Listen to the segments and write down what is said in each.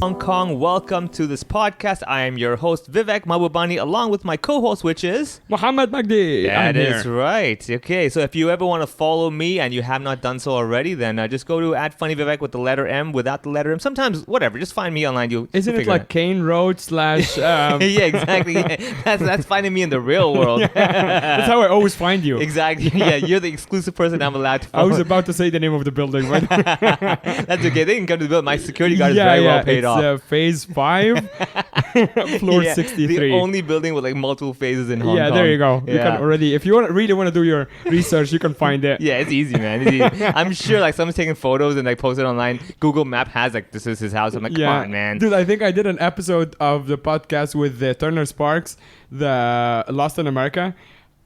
Hong Kong, welcome to this podcast. I am your host Vivek Mahbubani, along with my co-host, which is Muhammad Magdi. That is right. Okay, so if you ever want to follow me and you have not done so already, then just go to @funnyvivek with the letter M without the letter M. Sometimes, whatever, just find me online. Isn't it like Kane Road / yeah, exactly. Yeah. That's finding me in the real world. That's how I always find you. Exactly. Yeah, you're the exclusive person I'm allowed to follow. I was about to say the name of the building, but that's okay. They can come to the building. My security guard is very well paid off. It's phase 5, floor 63. The only building with like multiple phases in Hong Kong. Yeah, there you go. Yeah. You can already, if you really want to do your research, you can find it. Yeah, it's easy, man. It's easy. I'm sure like someone's taking photos and like posted online. Google Map has like, this is his house. I'm like, come on, man. Dude, I think I did an episode of the podcast with Turner Sparks, the Lost in America.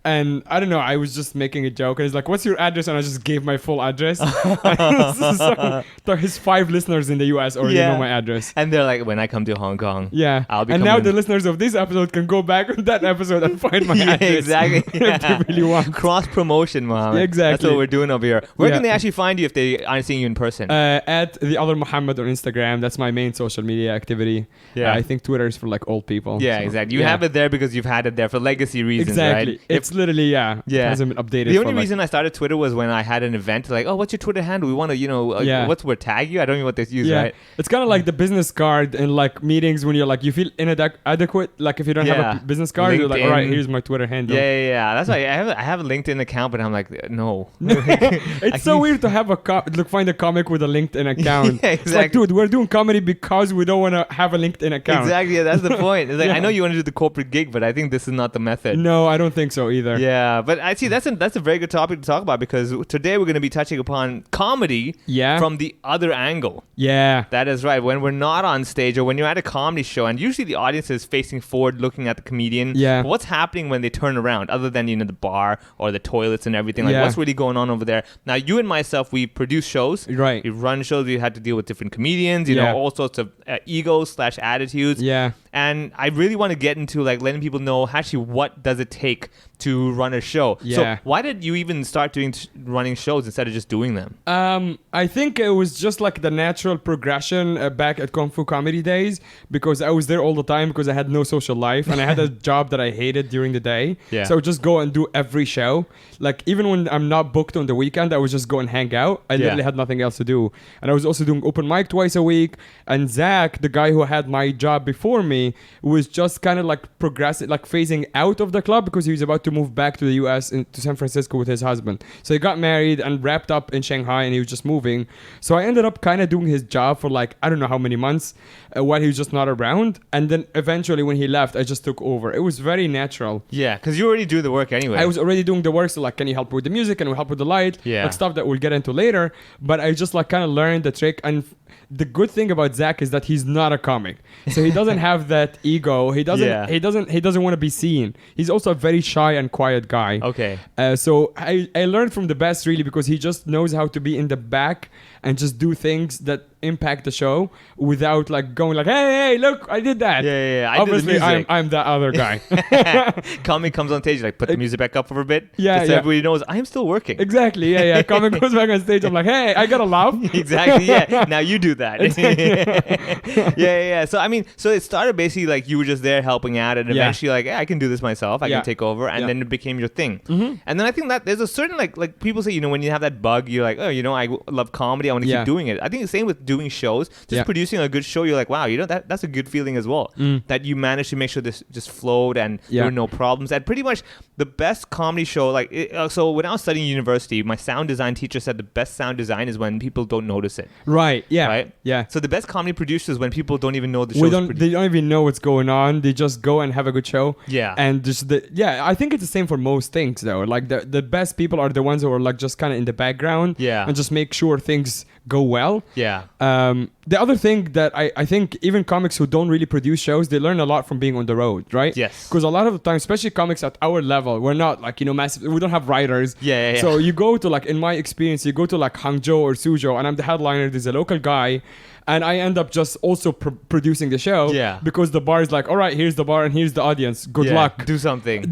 And I don't know, I was just making a joke. And he's like, what's your address? And I just gave my full address. So his 5 listeners in the US already know my address. And they're like, when I come to Hong Kong, I'll be coming. Now the listeners of this episode can go back on that episode and find my address. Exactly. If they really want. Cross promotion, Mohammed. Exactly. That's what we're doing over here. Where can they actually find you if they aren't seeing you in person? At the other Muhammad on Instagram. That's my main social media activity. Yeah. I think Twitter is for like old people. Yeah, so, exactly. You have it there because you've had it there for legacy reasons, right? Right? It's literally, it hasn't been updated. The only reason I started Twitter was when I had an event like, oh, what's your Twitter handle? We want to, we'll tag you? I don't know what they use, right? It's kind of like the business card in like meetings when you're like, you feel inadequate. Like if you don't have a business card, LinkedIn. You're like, all right, here's my Twitter handle. Yeah. That's why I have a LinkedIn account, but I'm like, no. It's so weird to have find a comic with a LinkedIn account. Exactly. It's like, dude, we're doing comedy because we don't want to have a LinkedIn account. Exactly, that's the point. It's like, I know you want to do the corporate gig, but I think this is not the method. No, I don't think so either. Yeah, but I see that's a very good topic to talk about because today we're going to be touching upon comedy from the other angle. Yeah. That is right. When we're not on stage or when you're at a comedy show and usually the audience is facing forward looking at the comedian. Yeah. But what's happening when they turn around other than, the bar or the toilets and everything? Like what's really going on over there? Now, you and myself, we produce shows. Right. We run shows. We had to deal with different comedians, you know, all sorts of egos / attitudes. Yeah. And I really want to get into like letting people know actually what does it take to run a show. Yeah. So why did you even start running shows instead of just doing them? I think it was just like the natural progression back at Kung Fu Comedy days because I was there all the time because I had no social life and I had a job that I hated during the day. Yeah. So I would just go and do every show. Like even when I'm not booked on the weekend, I would just go and hang out. I literally had nothing else to do. And I was also doing open mic twice a week. And Zach, the guy who had my job before me, was just kind of like progressing, like phasing out of the club because he was about to move back to the US to San Francisco with his husband. So he got married and wrapped up in Shanghai and he was just moving. So I ended up kind of doing his job for like, I don't know how many months while he was just not around. And then eventually when he left, I just took over. It was very natural. Yeah, because you already do the work anyway. I was already doing the work. So like, can you help with the music? Can we help with the light? Yeah. Like stuff that we'll get into later. But I just like kind of learned the trick. And the good thing about Zach is that he's not a comic. So he doesn't have that ego. He doesn't want to be seen. He's also a very shy and quiet guy. Okay. So I learned from the best really because he just knows how to be in the back and just do things that impact the show without like going like, hey, look, I did that. Yeah. Obviously, I'm that other guy. Comic comes on stage, like put the music back up for a bit. Yeah. So everybody knows I am still working. Exactly. Yeah. Comic goes back on stage. I'm like, hey, I got to laugh. Exactly. Yeah. Now you do that. Yeah. So I mean, so it started basically like you were just there helping out, and eventually like, I can do this myself. I can take over, and then it became your thing. Mm-hmm. And then I think that there's a certain like people say, when you have that bug, you're like, oh, I love comedy. I want to keep doing it. I think the same with doing shows. Just producing a good show, you're like, wow, that's a good feeling as well. That you managed to make sure this just flowed and there were no problems. And pretty much the best comedy show, so when I was studying university, my sound design teacher said the best sound design is when people don't notice it. Right. Yeah. Right. Yeah. So the best comedy producers when people don't even know the show. They don't even know what's going on. They just go and have a good show. Yeah. And just I think it's the same for most things though. Like the best people are the ones who are like just kind of in the background. Yeah. And just make sure things go well. Yeah. The other thing that I think even comics who don't really produce shows, they learn a lot from being on the road, right? Yes. Because a lot of the time, especially comics at our level, we're not like, massive, we don't have writers. Yeah. So you go to like, in my experience, you go to like Hangzhou or Suzhou and I'm the headliner, there's a local guy. And I end up just also producing the show. Yeah. Because the bar is like, all right, here's the bar and here's the audience. Good luck. Do something.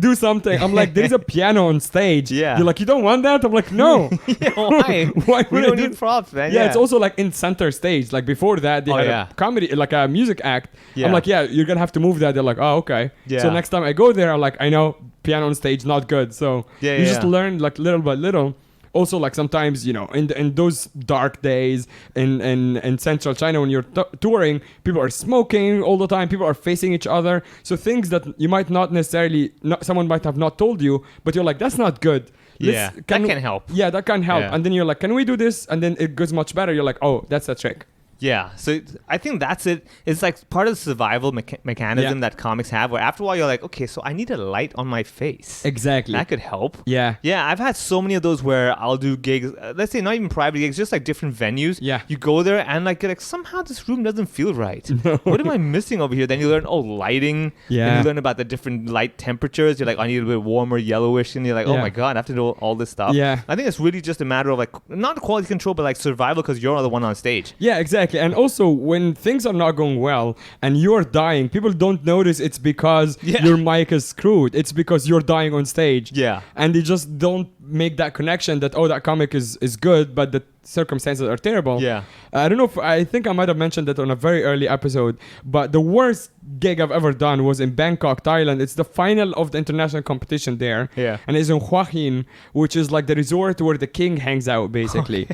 I'm like, there's a piano on stage. Yeah. You're like, you don't want that? I'm like, no. Why? Why we don't need props, man. Yeah, Yeah, it's also like in center stage. Like before that, they had a comedy, like a music act. Yeah. I'm like, yeah, you're gonna have to move that. They're like, oh, okay. Yeah. So next time I go there, I'm like, I know piano on stage not good. So you just learn like little by little. Also, like sometimes, you know, in those dark days in central China when you're touring, people are smoking all the time. People are facing each other. So things that you might not necessarily, someone might have not told you, but you're like, that's not good. That can help. Yeah, that can help. Yeah. And then you're like, can we do this? And then it goes much better. You're like, oh, that's a trick. Yeah, so I think that's it. It's like part of the survival mechanism that comics have, where after a while you're like, okay, so I need a light on my face. Exactly. That could help. Yeah. Yeah, I've had so many of those where I'll do gigs, let's say not even private gigs, just like different venues. Yeah. You go there and like you're like, somehow this room doesn't feel right. No. What am I missing over here? Then you learn, lighting. Yeah. Then you learn about the different light temperatures. You're like, I need a bit warmer, yellowish. And you're like, oh my God, I have to know all this stuff. Yeah. I think it's really just a matter of like, not quality control, but like survival because you're the one on stage. Yeah, exactly. And also, when things are not going well and you're dying, people don't notice it's because your mic is screwed. It's because you're dying on stage. Yeah. And they just don't make that connection that, that comic is good, but the circumstances are terrible. Yeah. I don't know if I think I might have mentioned that on a very early episode, but the worst gig I've ever done was in Bangkok, Thailand. It's the final of the international competition there. Yeah. And it's in Hua Hin, which is like the resort where the king hangs out, basically.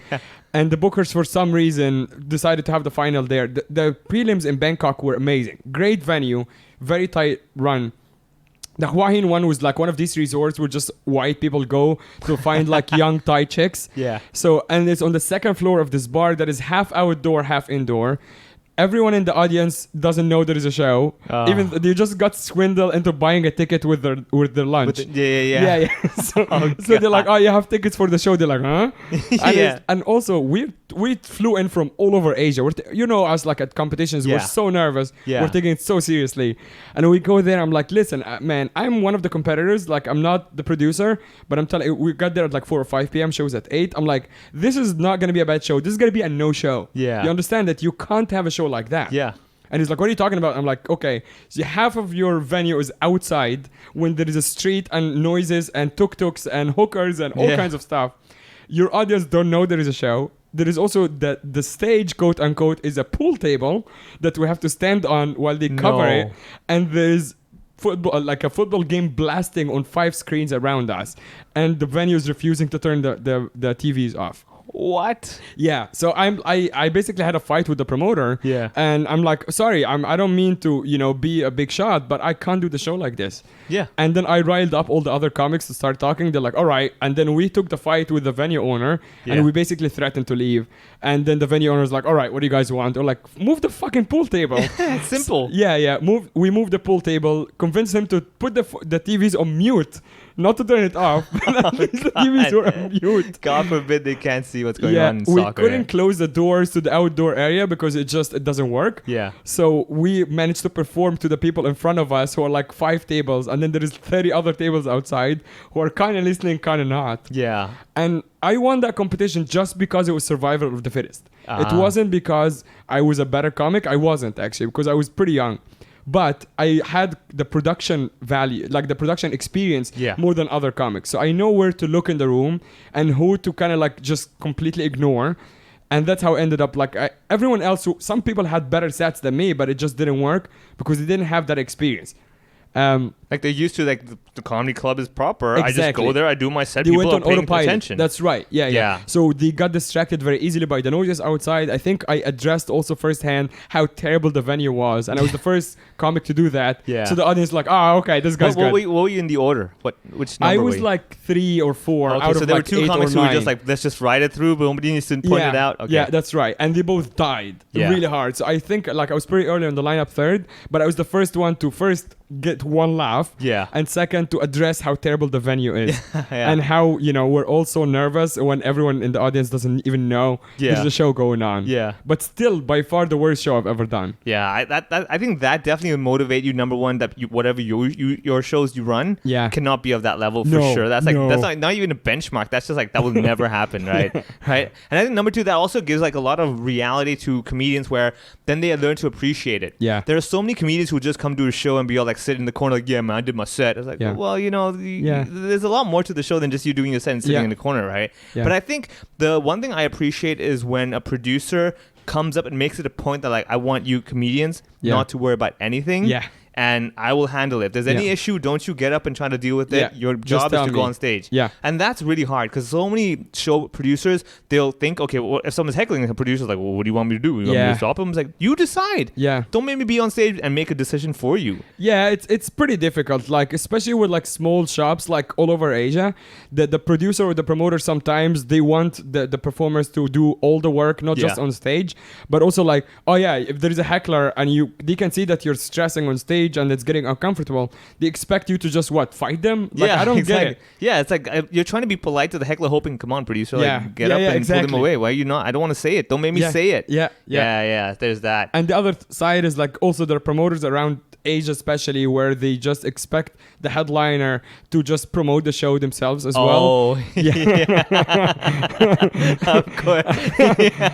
And the bookers, for some reason, decided to have the final there. The prelims in Bangkok were amazing. Great venue, very tight run. The Hua Hin one was like one of these resorts where just white people go to find like young Thai chicks. Yeah. So, and it's on the second floor of this bar that is half outdoor, half indoor. Everyone in the audience doesn't know there is a show. Even they just got swindled into buying a ticket with their lunch. Yeah. So they're like, oh, you have tickets for the show. They're like, huh? And also we flew in from all over Asia. Us like at competitions, we're so nervous. Yeah. We're taking it so seriously. And we go there. I'm like, listen, man, I'm one of the competitors. Like, I'm not the producer, but I'm telling you, we got there at like 4 or 5 p.m. Shows at 8. I'm like, this is not going to be a bad show. This is going to be a no show. Yeah. You understand that you can't have a show like that. Yeah. And he's like, what are you talking about? I'm like, okay, so half of your venue is outside when there is a street and noises and tuk-tuks and hookers and all kinds of stuff. Your audience don't know there is a show. There is also the stage, quote unquote, is a pool table that we have to stand on while they cover it. And there's football, like a football game blasting on 5 screens around us. And the venue is refusing to turn the TVs off. What? Yeah. So I basically had a fight with the promoter. Yeah. And I'm like, sorry, I don't mean to, be a big shot, but I can't do the show like this. Yeah. And then I riled up all the other comics to start talking. They're like, all right. And then we took the fight with the venue owner and we basically threatened to leave. And then the venue owner's like, all right, what do you guys want? Or like, move the fucking pool table. It's simple. Yeah. We moved the pool table, convinced him to put the TVs on mute. Not to turn it off. At least the TVs were on mute. God forbid they can't see what's going on in soccer. We couldn't close the doors to the outdoor area because it doesn't work. Yeah. So we managed to perform to the people in front of us who are like 5 tables. And then there is 30 other tables outside who are kind of listening, kind of not. Yeah. And I won that competition just because it was survival of the fittest. It wasn't because I was a better comic. I wasn't actually, because I was pretty young. But I had the production value, like the production experience more than other comics. So I know where to look in the room and who to kind of like just completely ignore. And that's how I ended up like everyone else. Some people had better sets than me, but it just didn't work because they didn't have that experience. Like they're used to like the comedy club is proper. Exactly. I just go there, I do my set. They people went on are paying autopilot. attention. That's right. Yeah. So they got distracted very easily by the noises outside. I think I addressed also firsthand how terrible the venue was, and I was the first comic to do that. Yeah. So the audience like, okay, this guy's good. What were you in the order? Which number? I was like 3 or 4 out so of there like were 2 comics who were just like, let's just ride it through, but nobody needs to point it out. Okay. Yeah, that's right. And they both died really hard. So I think like I was pretty early on the lineup, 3rd, but I was the first one to get 1 laugh. Yeah. And second, to address how terrible the venue is. And how, we're all so nervous when everyone in the audience doesn't even know there's a show going on. Yeah. But still, by far the worst show I've ever done. Yeah. I think that definitely would motivate you. Number one, that whatever your shows you run cannot be of that level for sure. That's not even a benchmark. That's just like, that will never happen, right? Right. And I think number 2, that also gives like a lot of reality to comedians where then they learn to appreciate it. Yeah. There are so many comedians who just come to a show and be all like sit in the corner like, yeah, man, I did my set. I was like, well, there's a lot more to the show than just you doing your set and sitting in the corner, right? Yeah. But I think the one thing I appreciate is when a producer comes up and makes it a point that like, I want you comedians not to worry about anything. Yeah. And I will handle it. If there's any issue, don't you get up and try to deal with it. Yeah. Your job is to go on stage. Yeah. And that's really hard because so many show producers, they'll think, okay, well, if someone's heckling, the producer's like, well, what do you want me to do? You want me to stop him? It's like, you decide. Yeah. Don't make me be on stage and make a decision for you. Yeah, it's pretty difficult. Like, especially with like small shops like all over Asia, the producer or the promoter sometimes they want the performers to do all the work, not just on stage, but also like, oh yeah, if there is a heckler and they can see that you're stressing on stage and it's getting uncomfortable, they expect you to just fight them? Like, I don't get it. Yeah, it's like you're trying to be polite to the heckler, hoping, come on, producer, like get up and pull them away. Why are you not? I don't want to say it. Don't make me say it. Yeah. There's that. And the other side is like also the promoters around Asia, especially, where they just expect the headliner to just promote the show themselves as well. Oh, yeah. Of course.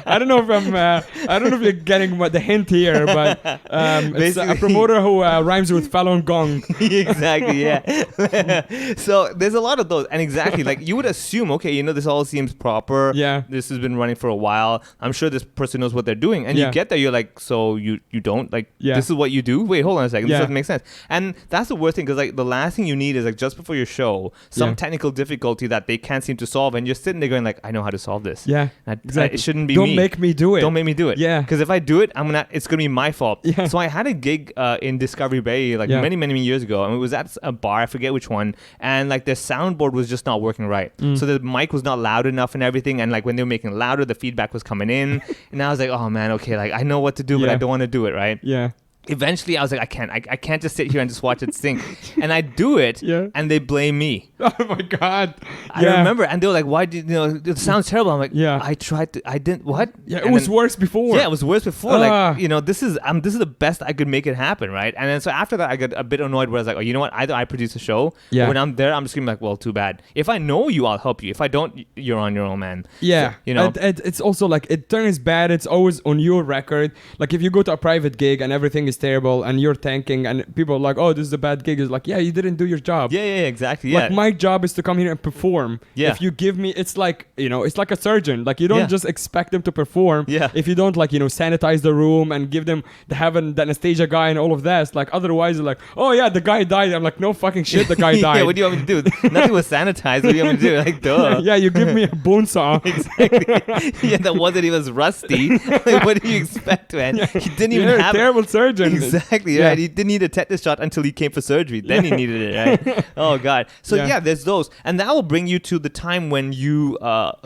I don't know if you're getting the hint here, but it's a promoter who rhymes with Falun Gong. Exactly. Yeah. So there's a lot of those, and exactly like you would assume, okay, this all seems proper. Yeah. This has been running for a while. I'm sure this person knows what they're doing, and you get there, you're like, so you don't like this is what you do? Wait, hold on a second. This doesn't make sense. And that's the worst thing, because like the last thing you need is like just before your show, some technical difficulty that they can't seem to solve, and you're sitting there going like, I know how to solve this. Yeah, exactly. It shouldn't be me. Don't make me do it. Don't make me do it. Yeah, because if I do it, it's gonna be my fault. Yeah. So I had a gig in Discovery Bay like many years ago, and it was at a bar, I forget which one, and like their soundboard was just not working right. So the mic was not loud enough and everything, and like when they were making it louder, the feedback was coming in, and I was like, oh man, okay, like I know what to do, but I don't want to do it, right? Yeah. Eventually, I was like, I can't just sit here and just watch it sink. And I do it, and they blame me. Oh my God. I remember, and they were like, why did, it sounds terrible. I'm like, I didn't, what? Yeah, it was worse before. Yeah, it was worse before. Like, this is the best I could make it happen, right? And then so after that, I got a bit annoyed where I was like, oh, you know what? Either I produce a show, or when I'm there, I'm just gonna be like, well, too bad. If I know you, I'll help you. If I don't, you're on your own, man. Yeah. So, it's also like, it turns bad. It's always on your record. Like if you go to a private gig and everything is terrible and you're tanking and people are like, oh, this is a bad gig, it's like, yeah, you didn't do your job. Yeah, exactly. Like my job is to come here and perform. Yeah. If you give me, it's like, it's like a surgeon. Like you don't just expect them to perform. Yeah. If you don't like, sanitize the room and give them the anesthesia guy and all of that. It's like otherwise they're like, oh yeah, the guy died. I'm like, no fucking shit, the guy died. Yeah, what do you want me to do? Nothing was sanitized. What do you want me to do? Like, duh. Yeah, you give me a bone saw. Exactly. Yeah, that wasn't even rusty. Like, what do you expect, man? Yeah. He didn't even have a terrible surgeon. Exactly, right. He didn't need a tetanus shot until he came for surgery. Then he needed it, right? Oh, God. So, there's those. And that will bring you to the time when you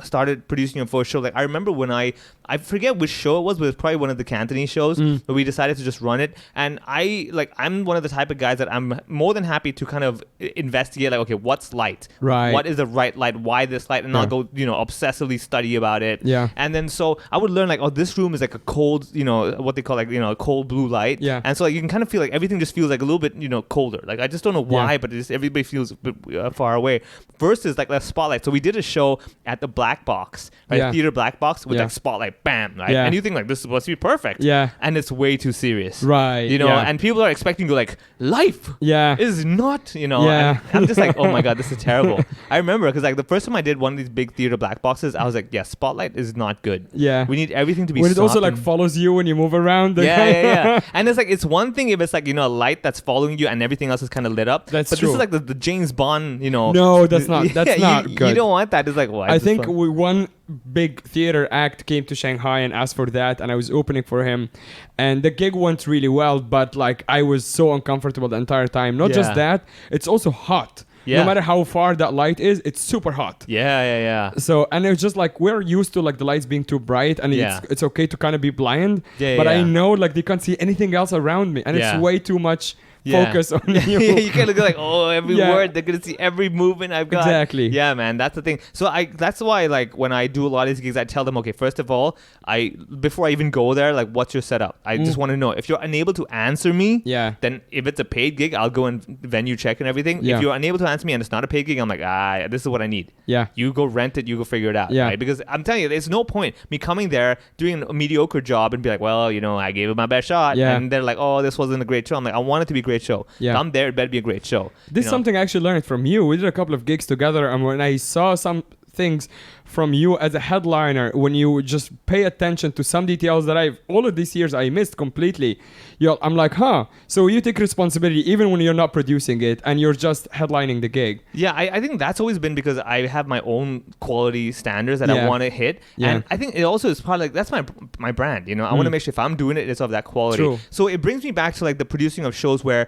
started producing your first show. Like, I remember when I forget which show it was, but it was probably one of the Cantonese shows, but we decided to just run it. And I'm one of the type of guys that I'm more than happy to kind of investigate, like, okay, what's light? Right. What is the right light? Why this light? And I'll go, obsessively study about it. Yeah. And then so I would learn like, oh, this room is like a cold, what they call like, a cold blue light. Yeah. And so like, you can kind of feel like everything just feels like a little bit, colder. Like I just don't know why, but everybody feels a bit far away. Versus like the spotlight. So we did a show at the Black Box, right? Yeah. Theater Black Box with like spotlight, bam, right? Yeah. And you think like this is supposed to be perfect. Yeah. And it's way too serious. Right. And people are expecting to like, life is not, Yeah. I'm just like, oh my God, this is terrible. I remember because like the first time I did one of these big theater black boxes, I was like, yeah, spotlight is not good. Yeah. We need everything to be when it also like follows you when you move around. Yeah. And it's like, it's one thing if it's like, a light that's following you and everything else is kind of lit up. But this is like the James Bond, No, that's not good. You don't want that. It's like, why? I think one big theater act came to Shanghai and asked for that, and I was opening for him, and the gig went really well, but like I was so uncomfortable the entire time. Not just that, it's also hot. Yeah. No matter how far that light is, it's super hot. Yeah. So, and it's just like, we're used to like the lights being too bright, and it's okay to kind of be blind. But I know like they can't see anything else around me, and it's way too much focus on you. You kind of go like, oh, every word, they're gonna see every movement I've got. Exactly. Yeah, man, that's the thing. So that's why like when I do a lot of these gigs, I tell them, okay, first of all, before I even go there, like, what's your setup? I just want to know if you're unable to answer me. Yeah. Then if it's a paid gig, I'll go and venue check and everything. Yeah. If you're unable to answer me and it's not a paid gig, I'm like, this is what I need. Yeah. You go rent it. You go figure it out. Yeah. Right? Because I'm telling you, there's no point me coming there doing a mediocre job and be like, well, I gave it my best shot. Yeah. And they're like, oh, this wasn't a great show. I'm like, I want it to be great. great show. Yeah. If I'm there, it better be a great show. This is something I actually learned from you. We did a couple of gigs together, and when I saw some things from you as a headliner, when you just pay attention to some details that all of these years I missed completely, I'm like, so you take responsibility even when you're not producing it and you're just headlining the gig. Yeah, I think that's always been because I have my own quality standards that I want to hit. Yeah. And I think it also is part of that's my brand, I want to make sure if I'm doing it, it's of that quality. True. So it brings me back to the producing of shows where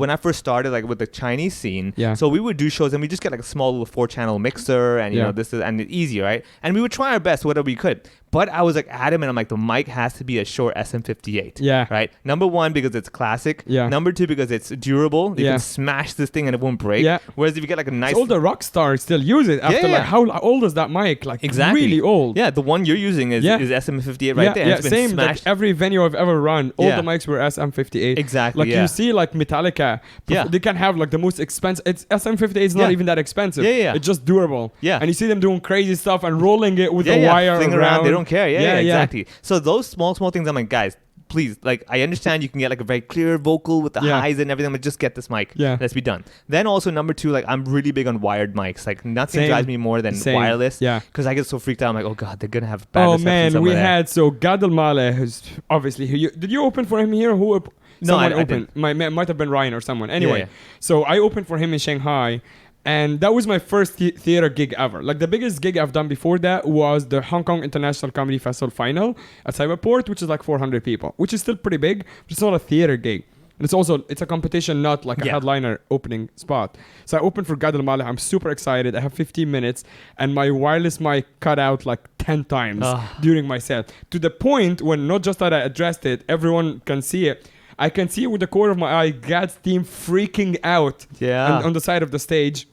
when I first started with the Chinese scene, so we would do shows and we just get a small little 4-channel mixer and this is and it's easy, right? And we would try our best whatever we could. But I was adamant. I'm the mic has to be a Shure SM58. Yeah. Right. Number one, because it's classic. Yeah. Number two, because it's durable. You can smash this thing and it won't break. Yeah. Whereas if you get a nice... So all the rock stars still use it after how old is that mic? Exactly. Really old. Yeah. The one you're using is SM58 right there. Yeah. It's been Same. smashed. Every venue I've ever run, all the mics were SM58. Exactly. You see Metallica. They can have the most expensive. It's SM58 is not even that expensive. Yeah. It's just durable. Yeah. And you see them doing crazy stuff and rolling it with the wire around. They don't care. Yeah. Exactly. So those small things, I'm guys, please, I understand you can get a very clear vocal with the highs and everything, but just get this mic. Yeah. Let's be done. Then also number two, I'm really big on wired mics. Nothing drives me more than wireless. Yeah. Because I get so freaked out. I'm oh God, they're gonna have bad reception man, somewhere we there. had Gadel Male, who's obviously did you open for him here? No, I opened. Might have been Ryan or someone. Anyway, so I opened for him in Shanghai. And that was my first theater gig ever. The biggest gig I've done before that was the Hong Kong International Comedy Festival final at Cyberport, which is 400 people, which is still pretty big, but it's not a theater gig. And it's a competition, not a headliner opening spot. So I opened for Gadel Male. I'm super excited. I have 15 minutes, and my wireless mic cut out 10 times during my set. To the point when not just that I addressed it, everyone can see it. I can see it with the corner of my eye, Gad's team freaking out on the side of the stage.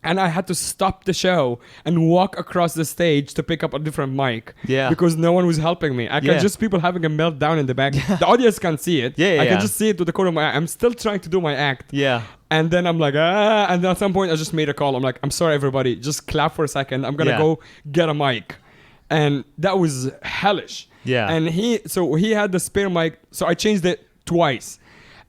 And I had to stop the show and walk across the stage to pick up a different mic. Yeah. Because no one was helping me. I can just people having a meltdown in the back. The audience can't see it. I can just see it with the corner of my eye. I'm still trying to do my act. Yeah. And then I'm and then at some point I just made a call. I'm I'm sorry everybody, just clap for a second. I'm gonna go get a mic. And that was hellish. Yeah. And he had the spare mic, so I changed it twice.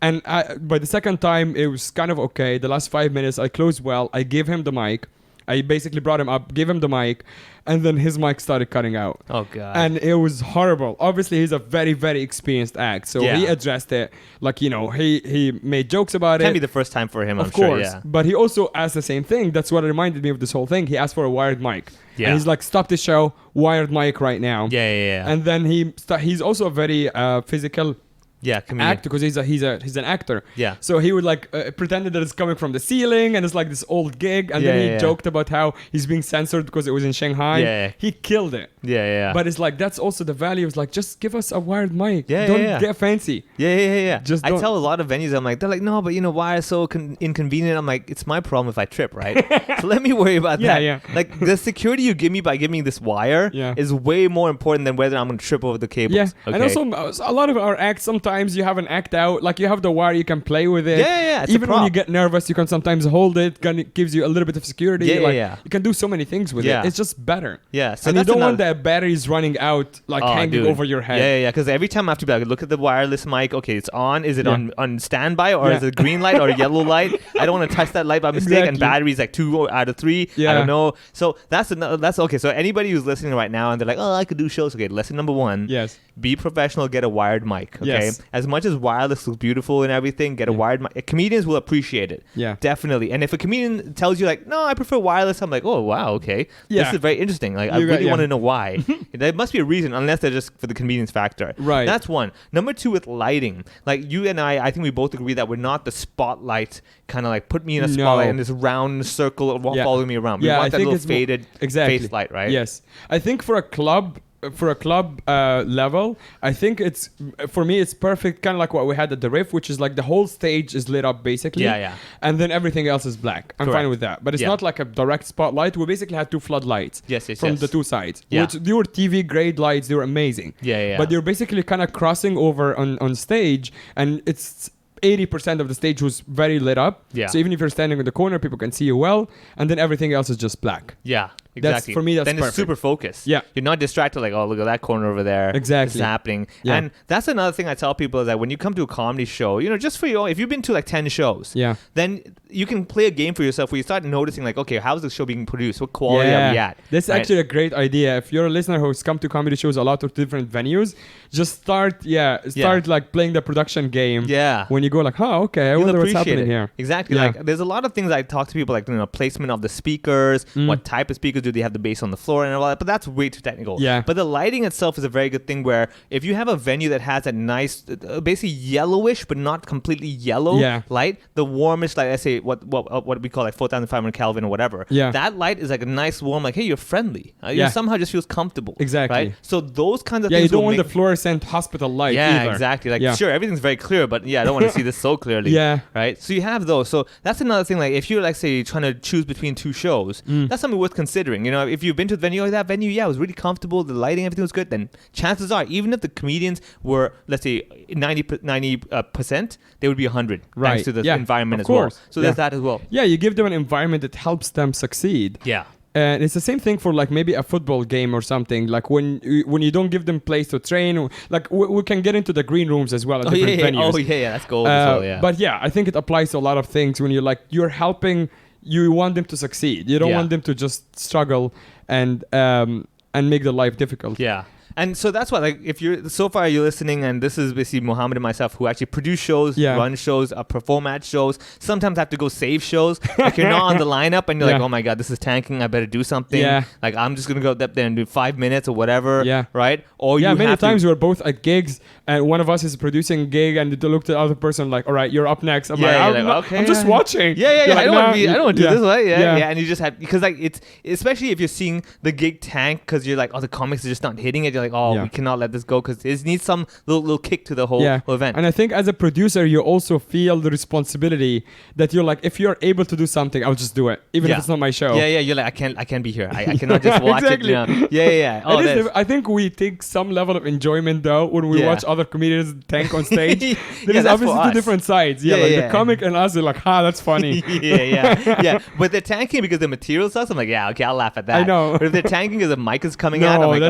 And by the second time, it was kind of okay. The last 5 minutes, I closed well. I gave him the mic. I basically brought him up, gave him the mic, and then his mic started cutting out. Oh, God. And it was horrible. Obviously, he's a very, very experienced act. So he addressed it. He made jokes about it. Can't be the first time for him, I'm sure. Of course. Yeah. But he also asked the same thing. That's what reminded me of this whole thing. He asked for a wired mic. Yeah. And he's stop the show, wired mic right now. Yeah. And then he's also a very physical comedian. Act because he's an actor. Yeah. So he would pretended that it's coming from the ceiling and it's this old gig, and then he joked about how he's being censored because it was in Shanghai. Yeah. He killed it. Yeah. But it's that's also the value. It's just give us a wired mic. Don't get fancy. Yeah. I tell a lot of venues, they're no, but why is so inconvenient? I'm it's my problem if I trip, right? So let me worry about that. Yeah. The security you give me by giving me this wire is way more important than whether I'm going to trip over the cables. Yeah. Okay? And also a lot of our acts, sometimes you have an act out, you have the wire, you can play with it. Yeah. Even when you get nervous, you can sometimes hold it. It gives you a little bit of security. Yeah. You can do so many things with it. It's just better. Yeah. So and you don't want the batteries running out, hanging over your head. Yeah. Because every time I have to be look at the wireless mic. Okay, it's on. Is it on standby or is it green light or yellow light? I don't want to touch that light by mistake. And batteries 2 out of 3. I don't know. So that's okay. So anybody who's listening right now and they're I could do shows. Okay, lesson number 1. Yes. Be professional. Get a wired mic. Okay. Yes. As much as wireless looks beautiful and everything, get a wired mic. Comedians will appreciate it. Yeah. Definitely. And if a comedian tells you no, I prefer wireless, I'm oh wow, okay. Yeah. This is very interesting. I really want to know why. There must be a reason, unless they're just for the convenience factor. Right. That's one. Number 2 with lighting. You and I think we both agree that we're not the spotlight kind of put me in a spotlight in this round circle following me around. We want that little faded face light, right? Yes. I think for a club level, I think it's for me it's perfect, kind of what we had at the Riff, which is the whole stage is lit up basically, and then everything else is black. I'm fine with that, but it's not a direct spotlight. We basically had 2 floodlights from the 2 sides. They were TV grade lights. They were amazing. But they're basically kind of crossing over on stage, and it's 80% of the stage was very lit up. So even if you're standing in the corner, people can see you well, and then everything else is just black. Exactly. For me, that's then perfect. It's super focused. Yeah. You're not distracted like, oh, look at that corner over there. Exactly. This is happening. Yeah. And that's another thing I tell people is that when you come to a comedy show, just for your own, if you've been to like 10 shows, then you can play a game for yourself where you start noticing like, okay, how's the show being produced? What quality are we at? That's actually a great idea. If you're a listener who's come to comedy shows a lot of different venues, just start like playing the production game. Yeah. When you go like, oh, okay, I wonder what's happening here. Exactly. Like there's a lot of things I talk to people like, placement of the speakers, what type of speakers do they have the bass on the floor and all that, but that's way too technical. Yeah. But the lighting itself is a very good thing where if you have a venue that has a nice, basically yellowish but not completely yellow light, the warmish, like I say, what we call like 4,500 Kelvin or whatever. Yeah. That light is like a nice warm, like, hey, you're friendly. You somehow just feels comfortable. Exactly. Right? So those kinds of things. You don't want the fluorescent hospital light either. Exactly. Like, sure, everything's very clear, but I don't want to see this so clearly. Right? So you have those. So that's another thing. Like, if you're, like, say, trying to choose between two shows, that's something worth considering. If you've been to the venue, that venue, it was really comfortable, the lighting, everything was good, then chances are, even if the comedians were, let's say, 90%, they would be 100 thanks to the environment as well. So there's that as well. Yeah, you give them an environment that helps them succeed. Yeah. And it's the same thing for like maybe a football game or something. Like when you don't give them place to train, like we can get into the green rooms as well at different venues. Oh yeah, that's gold as well, yeah. But I think it applies to a lot of things when you're helping, you want them to succeed. You don't want them to just struggle and make their life difficult. Yeah. And so that's why, like, if you're listening, and this is basically Mohammed and myself who actually produce shows, run shows, perform at shows. Sometimes I have to go save shows. Like, you're not on the lineup, and you're like, oh my god, this is tanking. I better do something. Yeah. Like, I'm just gonna go up there and do 5 minutes or whatever. Yeah. Right. Or many times we're both at gigs, and one of us is producing a gig, and they look to the other person like, all right, you're up next. I'm I'm just watching. Yeah. I don't want to do this way. Yeah. And you just have, because like it's, especially if you're seeing the gig tank because you're like, oh, the comics are just not hitting it. You're like, we cannot let this go because it needs some little kick to the whole event. And I think as a producer, you also feel the responsibility that you're like, if you're able to do something, I'll just do it, even if it's not my show. Yeah. You're like, I can't be here. I cannot just watch it. Yeah. Oh, I think we take some level of enjoyment though when we watch other comedians tank on stage. There's obviously two different sides. The comic and us are like, that's funny. Yeah. But they're tanking because the material sucks. I'm like, okay, I'll laugh at that. I know. But if they're tanking because the mic is coming out, I'm like,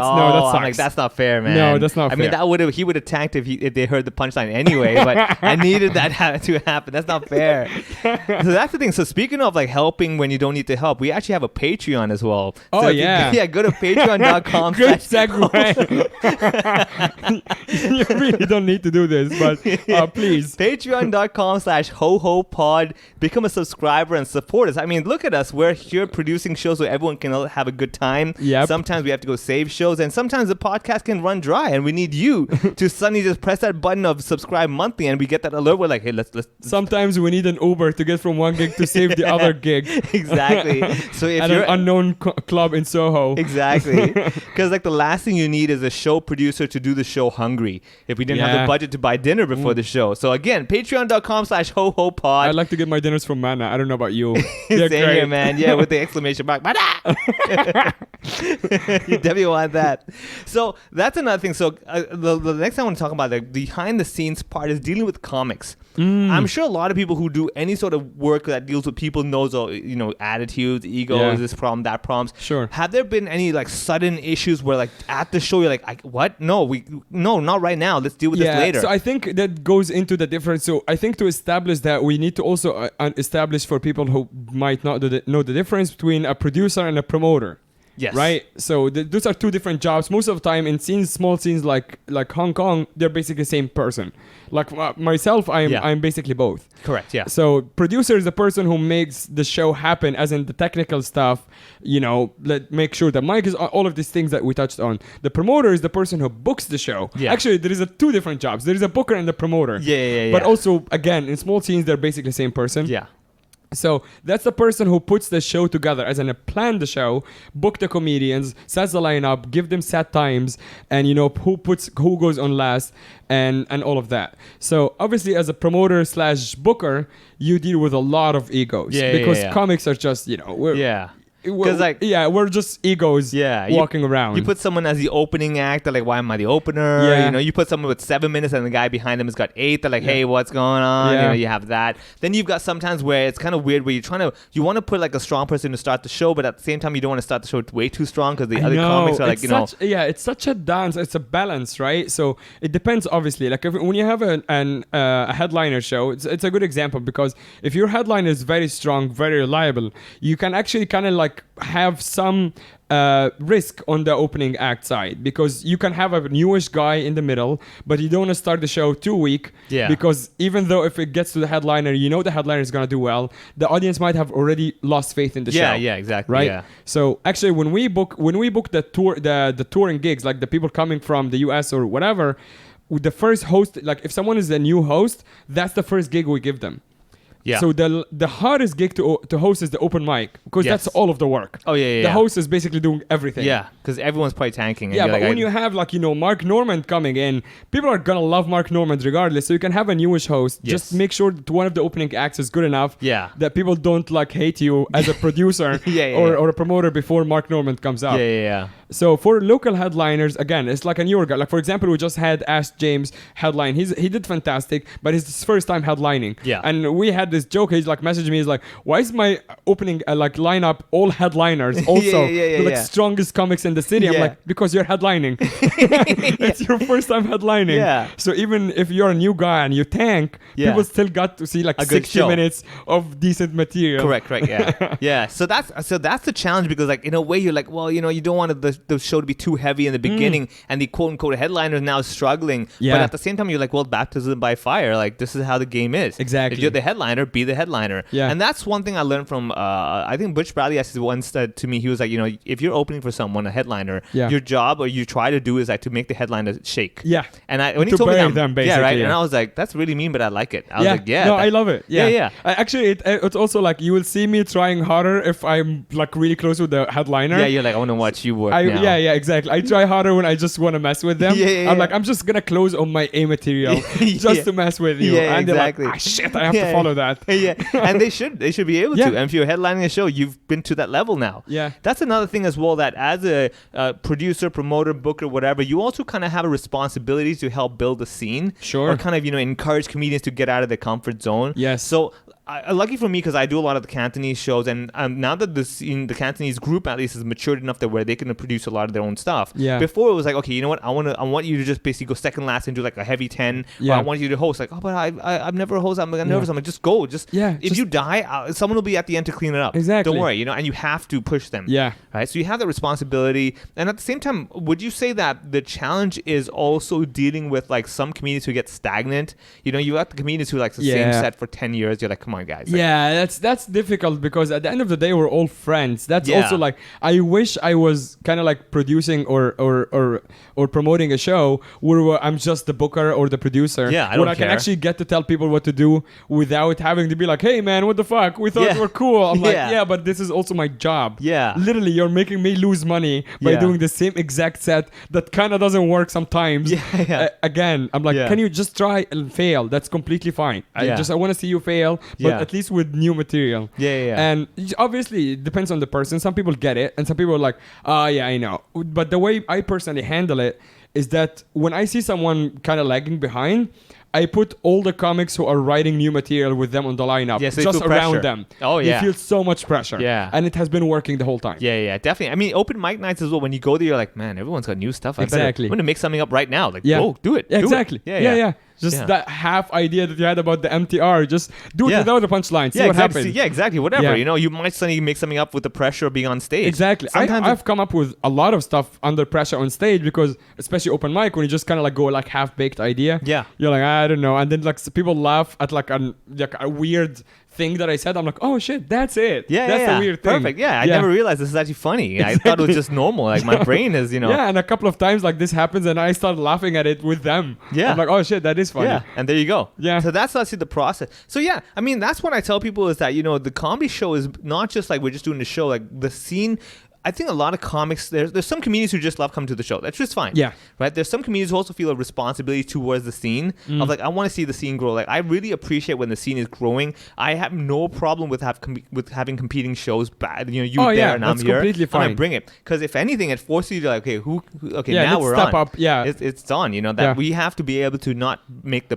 that's not fair, man. No, that's not fair. I mean, he would have tanked if they heard the punchline anyway, but I needed that to happen. That's not fair. So that's the thing. So speaking of like helping when you don't need to help, we actually have a Patreon as well. Oh, so go to patreon.com. Good segue. You really don't need to do this, but please. Patreon.com/HoHoPod. Become a subscriber and support us. I mean, look at us. We're here producing shows so everyone can have a good time. Yep. Sometimes we have to go save shows, and sometimes the podcast can run dry, and we need you to suddenly just press that button of subscribe monthly, and we get that alert. We're like, hey, let's. Sometimes we need an Uber to get from one gig to save the other gig. Exactly. So if at you're an unknown club in Soho. Exactly. Because like the last thing you need is a show producer to do the show hungry. If we didn't have the budget to buy dinner before the show. So again, patreon.com/HoHoPod. I'd like to get my dinners from Mana. I don't know about you. Same here, man. Yeah, with the exclamation mark. Mana! You definitely want that. So that's another thing. So the next thing I want to talk about, the behind the scenes part, is dealing with comics. I'm sure a lot of people who do any sort of work that deals with people knows, attitudes, egos, this problem, that problems. Sure. Have there been any like sudden issues where like at the show you're like, what? No, not right now. Let's deal with this later. So I think that goes into the difference. So I think to establish that, we need to also establish for people who might not know the difference between a producer and a promoter. Yes. Right. So those are two different jobs. Most of the time in small scenes like Hong Kong, they're basically the same person. Like myself, I'm basically both. Correct. Yeah. So producer is the person who makes the show happen, as in the technical stuff. Make sure the mic is all of these things that we touched on. The promoter is the person who books the show. Yeah. Actually, there is two different jobs. There is a booker and the promoter. Yeah. But also, again, in small scenes, they're basically the same person. Yeah. So that's the person who puts the show together, as in plan the show, book the comedians, sets the lineup, give them set times, and who goes on last, and all of that. So obviously, as a promoter / booker, you deal with a lot of egos because comics are just Because like, we're just egos walking around. You put someone as the opening act, they're like, why am I the opener? Yeah. You know, you put someone with 7 minutes and the guy behind them has got 8. They're like, hey, what's going on? Yeah. You know, you have that. Then you've got sometimes where it's kind of weird where you want to put like a strong person to start the show, but at the same time, you don't want to start the show way too strong because the other comics are like, it's such a dance. It's a balance, right? So it depends, obviously. Like when you have a headliner show, it's a good example because if your headline is very strong, very reliable, you can actually kind of like have some risk on the opening act side because you can have a newish guy in the middle, but you don't want to start the show too weak because even though if it gets to the headliner, you know the headliner is going to do well, the audience might have already lost faith in the show. Yeah, exactly. Right? Yeah. So actually when we book the tour, the touring gigs, like the people coming from the US or whatever, the first host, like if someone is a new host, that's the first gig we give them. Yeah. So the hardest gig to host is the open mic because that's all of the work. Oh yeah. The host is basically doing everything. Yeah, because everyone's probably tanking. Yeah, but when you have like Mark Normand coming in, people are gonna love Mark Normand regardless. So you can have a newish host. Yes. Just make sure that one of the opening acts is good enough. Yeah. That people don't like hate you as a producer or a promoter before Mark Normand comes up. Yeah. So for local headliners, again, it's like a newer guy. Like for example, we just had Ask James headline. He did fantastic, but it's his first time headlining. Yeah. And we had this joke. He's like messaging me. He's like, "Why is my opening like lineup all headliners? Also, the strongest comics in the city." I'm like, "Because you're headlining. It's your first time headlining. Yeah. So even if you're a new guy and you tank, people still got to see like 60 minutes of decent material." Correct. Yeah. Yeah. So that's the challenge because like in a way you're like, well, you don't want the show to be too heavy in the beginning and the quote unquote headliner is now struggling. But at the same time, you're like, well, baptism by fire. Like this is how the game is. Exactly. If you're the headliner, be the headliner. Yeah. And that's one thing I learned from, I think Butch Bradley once said to me, he was like, if you're opening for someone, a headliner, your job or you try to do is like to make the headliner shake. Yeah. And when he told me that, them, basically, yeah, right. And I was like, that's really mean, but I like it. I was like, no, I love it. Yeah. Actually, it's also like you will see me trying harder if I'm like really close with the headliner. Yeah, you're like, I want to watch you work now. Yeah, exactly. I try harder when I just want to mess with them. I'm like, I'm just gonna close on my A material just to mess with you. Yeah, and exactly. They're like, shit, I have to follow that. Yeah, and they should be able to. And if you're headlining a show, you've been to that level now. Yeah. That's another thing as well, that as a producer, promoter, booker, whatever, you also kind of have a responsibility to help build the scene. Sure. Or kind of, encourage comedians to get out of their comfort zone. Yes. So lucky for me because I do a lot of the Cantonese shows, and now that the Cantonese group at least is matured enough that where they can produce a lot of their own stuff. Yeah. Before it was like, okay, you know what? I want you to just basically go second last and do like a heavy 10. Yeah. Or I want you to host. Like, oh, but I've never hosted. I'm nervous. I'm like, just go. If you die, someone will be at the end to clean it up. Exactly. Don't worry. And you have to push them. Yeah. Right. So you have that responsibility, and at the same time, would you say that the challenge is also dealing with like some comedians who get stagnant? You got the comedians who like the same set for 10 years. You're like, come on, guys. Like, that's difficult because at the end of the day we're all friends. That's also like, I wish I was kind of like producing or promoting a show where I'm just the booker or the producer. Yeah, I don't care. I can actually get to tell people what to do without having to be like, hey man, what the fuck? We thought we were cool. I'm like, but this is also my job. Yeah. Literally, you're making me lose money by doing the same exact set that kind of doesn't work sometimes. Again, I'm like, can you just try and fail? That's completely fine. I want to see you fail, but at least with new material. And obviously it depends on the person. Some people get it and some people are like, I know. But the way I personally handle it is that when I see someone kind of lagging behind, I put all the comics who are writing new material with them on the lineup, so just around them. Oh yeah, you feel so much pressure. Yeah, and it has been working the whole time. Yeah, definitely. I mean, open mic nights as well. When you go there, you're like, man, everyone's got new stuff. I'm gonna make something up right now. Like, go do it. Exactly. Yeah. Just that half idea that you had about the MTR, just do it without a punchline. See what happens. Yeah, exactly. Whatever. You might suddenly make something up with the pressure of being on stage. Exactly. I've come up with a lot of stuff under pressure on stage because, especially open mic, when you just kind of like go like half-baked idea. Yeah. You're like, I don't know. And then like people laugh at like a weird thing that I said. I'm like, oh shit, that's it. That's the weird thing. Perfect. I never realized this is actually funny. Exactly. I thought it was just normal. Like my brain is, Yeah, and a couple of times like this happens and I start laughing at it with them. Yeah. I'm like, oh shit, that is funny. Yeah, and there you go. Yeah. So that's actually the process. So yeah, I mean, that's what I tell people is that, the comedy show is not just like we're just doing the show. Like the scene, I think a lot of comics, there's some comedians who just love coming to the show. That's just fine. Yeah. Right? There's some comedians who also feel a responsibility towards the scene of like, I want to see the scene grow. Like, I really appreciate when the scene is growing. I have no problem with having competing shows. There and I'm here. Completely fine. I'm gonna bring it. Because if anything, it forces you to like, okay, now we're step on. up. Yeah. It's on. We have to be able to not make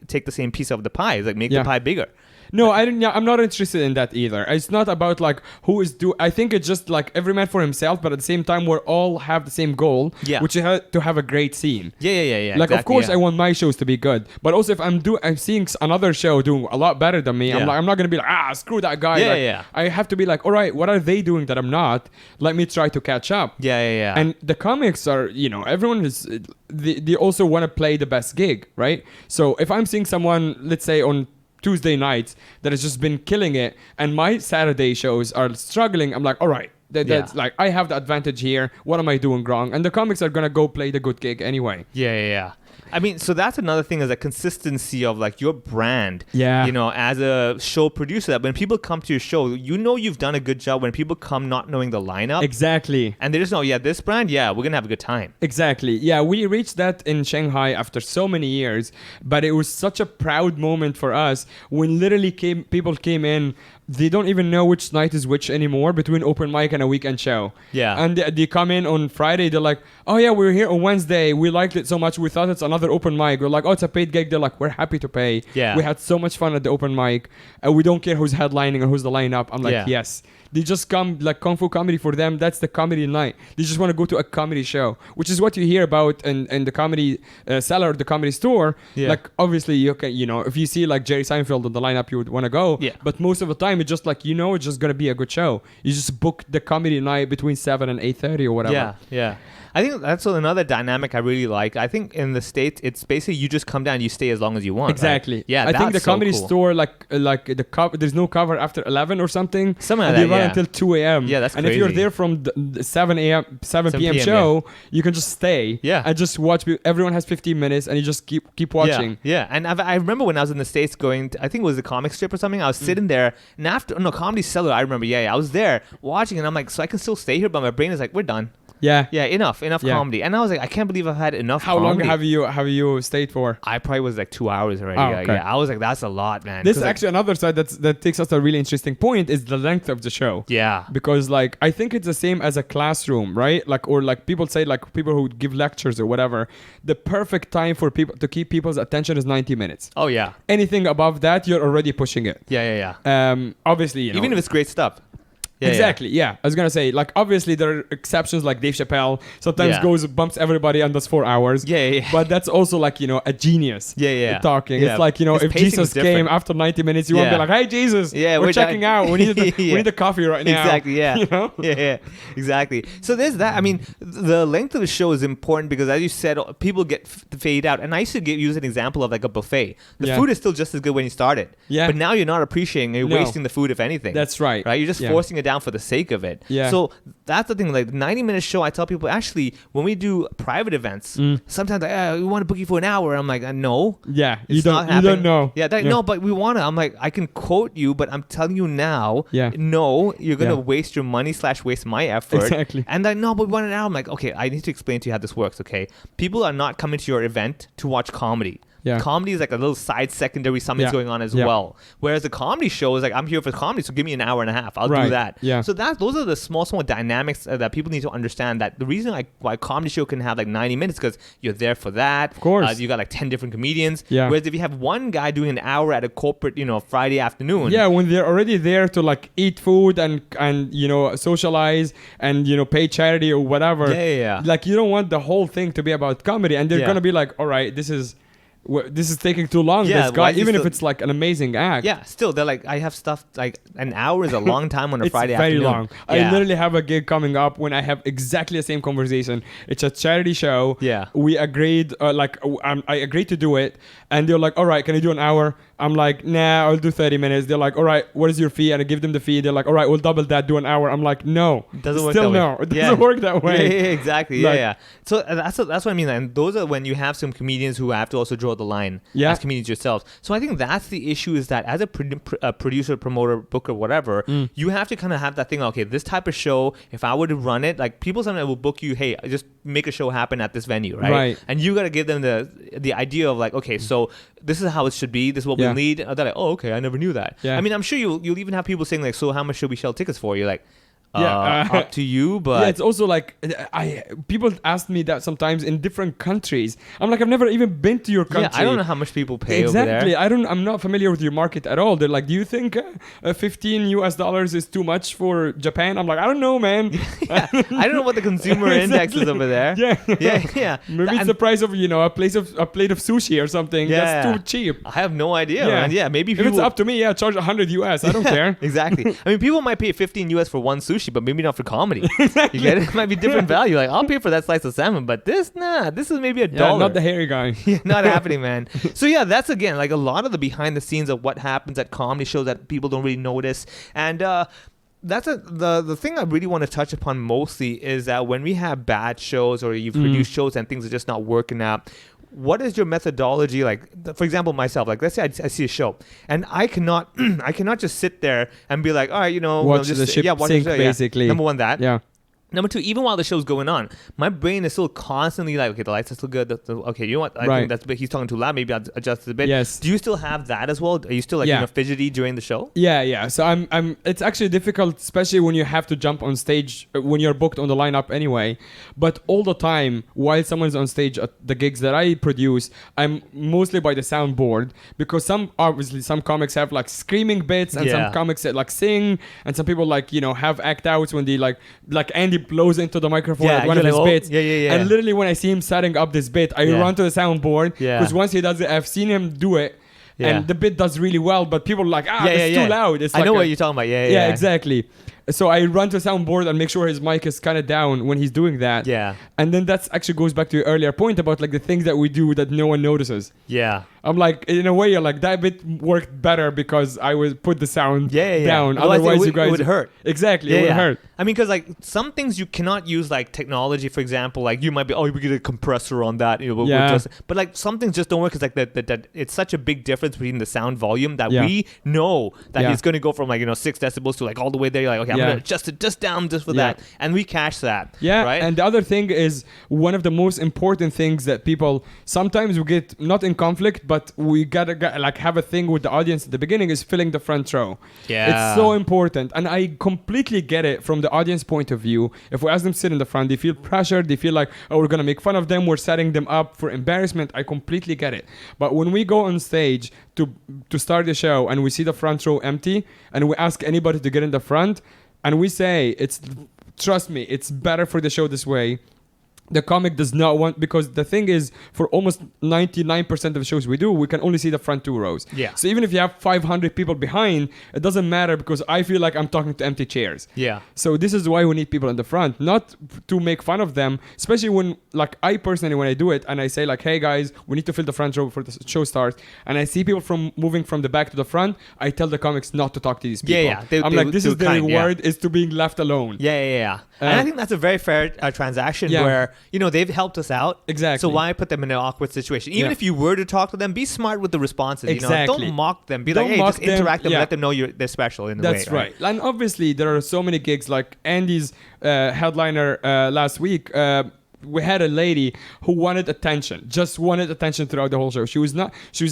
take the same piece of the pie. It's like make the pie bigger. No, I'm not interested in that either. It's not about like who is I think it's just like every man for himself, but at the same time, we all have the same goal, which is to have a great scene. Yeah. Like, exactly, of course, I want my shows to be good, but also if I'm seeing another show doing a lot better than me, I'm not gonna be like, screw that guy. I have to be like, all right, what are they doing that I'm not? Let me try to catch up. Yeah. And the comics are, everyone is. They also want to play the best gig, right? So if I'm seeing someone, let's say on Tuesday nights that has just been killing it, and my Saturday shows are struggling, I'm like, all right, that's like, I have the advantage here. What am I doing wrong? And the comics are gonna go play the good gig anyway. Yeah. I mean, so that's another thing, is a consistency of like your brand. Yeah. As a show producer, that when people come to your show, you've done a good job when people come not knowing the lineup. Exactly. And they just know, this brand, we're going to have a good time. Exactly. Yeah, we reached that in Shanghai after so many years, but it was such a proud moment for us when literally people came in. They don't even know which night is which anymore between open mic and a weekend show. Yeah. And they come in on Friday. They're like, oh yeah, we were here on Wednesday. We liked it so much. We thought it's another open mic. We're like, oh, it's a paid gig. They're like, we're happy to pay. Yeah. We had so much fun at the open mic. We don't care who's headlining or who's the lineup. I'm like, yes. They just come, like, Kung Fu comedy for them. That's the comedy night. They just want to go to a comedy show, which is what you hear about in the comedy cellar, the comedy store. Yeah. Like, obviously, you can, if you see like Jerry Seinfeld on the lineup, you would want to go. Yeah. But most of the time, it's just like, it's just going to be a good show. You just book the comedy night between 7 and 8:30 or whatever. Yeah. I think that's another dynamic I really like. I think in the States, it's basically you just come down, you stay as long as you want. Exactly. Right? Yeah, I think the comedy cool. store, there's no cover after 11 or something. Something and like that, they run until 2 a.m. Yeah, that's crazy. And if you're there from the 7 p.m. show, you can just stay. Yeah. And just watch. Everyone has 15 minutes, and you just keep watching. Yeah. And I remember when I was in the States going I think it was a comic strip or something. I was sitting there, and Comedy Cellar. I remember. Yeah. I was there watching, and I'm like, so I can still stay here, but my brain is like, we're done. Yeah. Enough comedy. And I was like, I can't believe I've had enough How comedy. long have you stayed for? I probably was like 2 hours already. Oh, okay. I was like, that's a lot, man. This is actually another side that takes us to a really interesting point is the length of the show. Yeah. Because like, I think it's the same as a classroom, right? Like, or like people say, like people who give lectures or whatever, the perfect time for people to keep people's attention is 90 minutes. Oh, yeah. Anything above that, you're already pushing it. Yeah. Obviously, even if it's great stuff. Exactly. Yeah. I was gonna say, like, obviously there are exceptions, like Dave Chappelle sometimes bumps everybody and does 4 hours. Yeah. But that's also like, a genius. Talking. Yeah. It's like, if Jesus came after 90 minutes, you won't be like, hey Jesus, we're checking out. We need the coffee right now. Exactly. Yeah. Yeah. Exactly. So there's that. I mean, the length of the show is important because, as you said, people get fade out. And I used to use an example of like a buffet. The food is still just as good when you started. Yeah. But now you're not appreciating. You're wasting the food, if anything. That's right. Right. You're just forcing it down for the sake of it. Yeah. So that's the thing. Like 90-minute show, I tell people, actually, when we do private events, sometimes like, we want to book you for an hour. I'm like, no. Yeah. You don't know. Yeah. No, but we want to. I'm like, I can quote you, but I'm telling you now. Yeah. No, you're gonna waste your money / waste my effort. Exactly. And like, no, but we want an hour. I'm like, okay, I need to explain to you how this works. Okay, people are not coming to your event to watch comedy. Yeah. Comedy is like a little side secondary something's going on as well. Whereas the comedy show is like, I'm here for comedy, so give me an hour and a half. I'll do that. Yeah. So those are the small dynamics that people need to understand, that the reason why a comedy show can have like 90 minutes because you're there for that. Of course. You got like 10 different comedians. Yeah. Whereas if you have one guy doing an hour at a corporate, Friday afternoon. Yeah, when they're already there to like eat food and socialize and pay charity or whatever. Yeah. Like, you don't want the whole thing to be about comedy, and they're gonna be like, all right, this is taking too long. Yeah, this guy, even if it's like an amazing act. Yeah, still they're like, I have stuff like an hour is a long time on a Friday afternoon. It's very long. Yeah. I literally have a gig coming up when I have exactly the same conversation. It's a charity show. Yeah, we agreed. I agreed to do it. And they're like, all right, can I do an hour? I'm like, nah, I'll do 30 minutes. They're like, all right, what is your fee? And I give them the fee. They're like, all right, we'll double that, do an hour. I'm like, no. It doesn't work Still that no. way. It doesn't work that way. Yeah, exactly. Like, yeah. So that's what I mean. And those are when you have some comedians who have to also draw the line as comedians yourselves. So I think that's the issue, is that as a producer, promoter, booker, whatever, you have to kind of have that thing, okay, this type of show, if I were to run it, like people sometimes will book you, hey, just make a show happen at this venue, right? And you got to give them the idea of like, okay, so this is how it should be. This is what we need. And they're like, oh, okay, I never knew that. I mean, I'm sure you'll even have people saying like, so how much should we sell tickets for? You're like, up to you, but it's also like people ask me that sometimes in different countries. I'm like, I've never even been to your country. I don't know how much people pay over there. Exactly. I'm not familiar with your market at all. They're like, do you think $15 is too much for Japan? I'm like, I don't know, man. I don't know what the consumer index is over there. Yeah. Maybe it's the price of a plate of sushi or something. That's too cheap. I have no idea. Man. Yeah, maybe if it's up to me, charge $100. I don't care. Exactly. I mean, people might pay $15 for one sushi, but maybe not for comedy. Exactly. You get it? It might be different value. Like, I'll pay for that slice of salmon, but this is maybe $1. Not the hairy guy. Not happening, man. So that's again like a lot of the behind the scenes of what happens at comedy shows that people don't really notice. And that's the thing I really want to touch upon mostly is that when we have bad shows or you've produced shows and things are just not working out, what is your methodology? Like, for example, myself, like, let's say I see a show and I cannot just sit there and be like, all right, watch the ship sink, basically. Number one, that. Yeah. Number two, even while the show's going on, my brain is still constantly like, okay, the lights are still good. Okay, you know what? I think that's a bit, he's talking too loud. Maybe I'll adjust it a bit. Yes. Do you still have that as well? Are you still like fidgety during the show? Yeah. So I'm. It's actually difficult, especially when you have to jump on stage when you're booked on the lineup anyway. But all the time, while someone's on stage at the gigs that I produce, I'm mostly by the soundboard because some comics have like screaming bits and some comics that like sing and some people like have act outs when they like Andy blows into the microphone at one of his bits. And literally when I see him setting up this bit, I run to the soundboard because once he does it, I've seen him do it. And the bit does really well, but people are like, it's too loud. It's I know what you're talking about. Yeah, exactly. So I run to the soundboard and make sure his mic is kind of down when he's doing that. Yeah. And then that actually goes back to your earlier point about like the things that we do that no one notices. Yeah. I'm like, in a way, you're like, that bit worked better because I would put the sound down. Otherwise, it would hurt. Exactly, it would hurt. I mean, because like some things you cannot use like technology, for example, like you might be, we get a compressor on that, but like some things just don't work because like that it's such a big difference between the sound volume that we know that it's going to go from like 6 decibels to like all the way there. You're like, okay, I'm going to adjust it just down just for that, and we catch that. Yeah, right. And the other thing is one of the most important things that people sometimes we get not in conflict, but we gotta like have a thing with the audience at the beginning is filling the front row. Yeah, it's so important, and I completely get it from the audience point of view. If we ask them to sit in the front, they feel pressured. They feel like, oh, we're gonna make fun of them. We're setting them up for embarrassment. I completely get it. But when we go on stage to start the show and we see the front row empty, and we ask anybody to get in the front, and we say, trust me, it's better for the show this way. The comic does not want, because the thing is, for almost 99% of the shows we do, we can only see the front 2 rows. Yeah. So even if you have 500 people behind, it doesn't matter because I feel like I'm talking to empty chairs. Yeah. So this is why we need people in the front, not to make fun of them, especially when, like, I personally, when I do it and I say like, hey guys, we need to fill the front row before the show starts, and I see people moving from the back to the front, I tell the comics not to talk to these people. I'm like, this is the reward is to being left alone. Yeah. And I think that's a very fair transaction where, they've helped us out. Exactly. So why put them in an awkward situation? Even if you were to talk to them, be smart with the responses. Exactly. Don't mock them. Don't like, hey, just interact them. Let them know they're special in a way. That's right. And obviously, there are so many gigs. Like Andy's headliner last week, we had a lady who wanted attention throughout the whole show. She was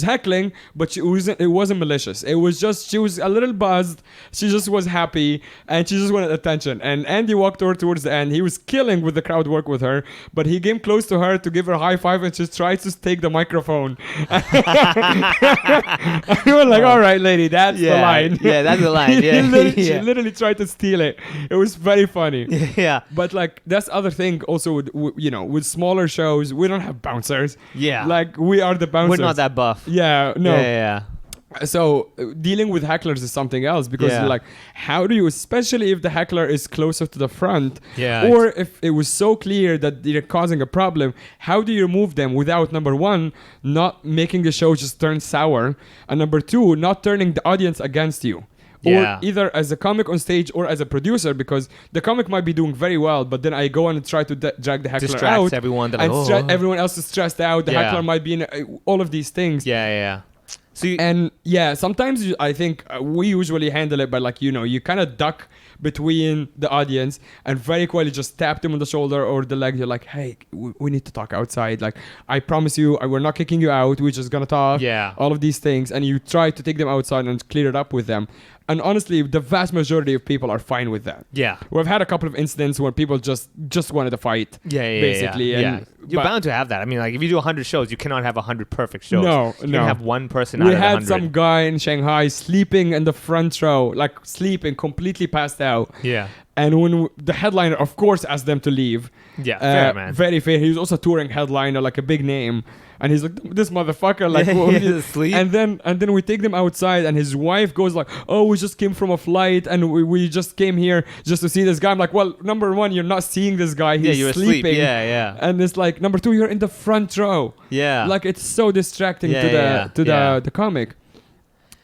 heckling, but it wasn't malicious. It was just, she was a little buzzed. She just was happy and she just wanted attention. And Andy walked over towards the end. He was killing with the crowd work with her, but he came close to her to give her a high five and just tried to take the microphone. We were like, all right, lady, that's the line. Yeah, that's the line. She literally tried to steal it. It was very funny. Yeah. But like, that's the other thing also with smaller shows, we don't have bouncers. Yeah. Like, we are the bouncers. We're not that buff. Yeah, no. Yeah. So dealing with hecklers is something else, because like, how do you, especially if the heckler is closer to the front, or if it was so clear that they're causing a problem, how do you remove them without, number one, not making the show just turn sour, and number two, not turning the audience against you? Or either as a comic on stage or as a producer, because the comic might be doing very well, but then I go on and try to drag the heckler Distracts out. Everyone. And everyone else is stressed out. The heckler might be in all of these things. So sometimes I think we usually handle it by, like, you kind of duck between the audience and very quickly just tap them on the shoulder or the leg. You're like, hey, we need to talk outside. Like, I promise you, we're not kicking you out. We're just going to talk. All of these things. And you try to take them outside and clear it up with them. And honestly, the vast majority of people are fine with that. We've had a couple of incidents where people just wanted to fight. Basically. You're bound to have that. I mean, like, if you do 100 shows, you cannot have 100 perfect shows. You can have one person out of 100. We had some guy in Shanghai sleeping in the front row, like sleeping, completely passed out. And when the headliner, of course, asked them to leave. Fair, man. Very fair. He was also touring headliner, like a big name. And he's like, this motherfucker, like, asleep. And then we take them outside, and his wife goes like, oh, we just came from a flight, and we just came here just to see this guy. I'm like, well, number one, you're not seeing this guy. He's you're sleeping. Asleep. And it's like, number two, you're in the front row. Like, it's so distracting to the comic.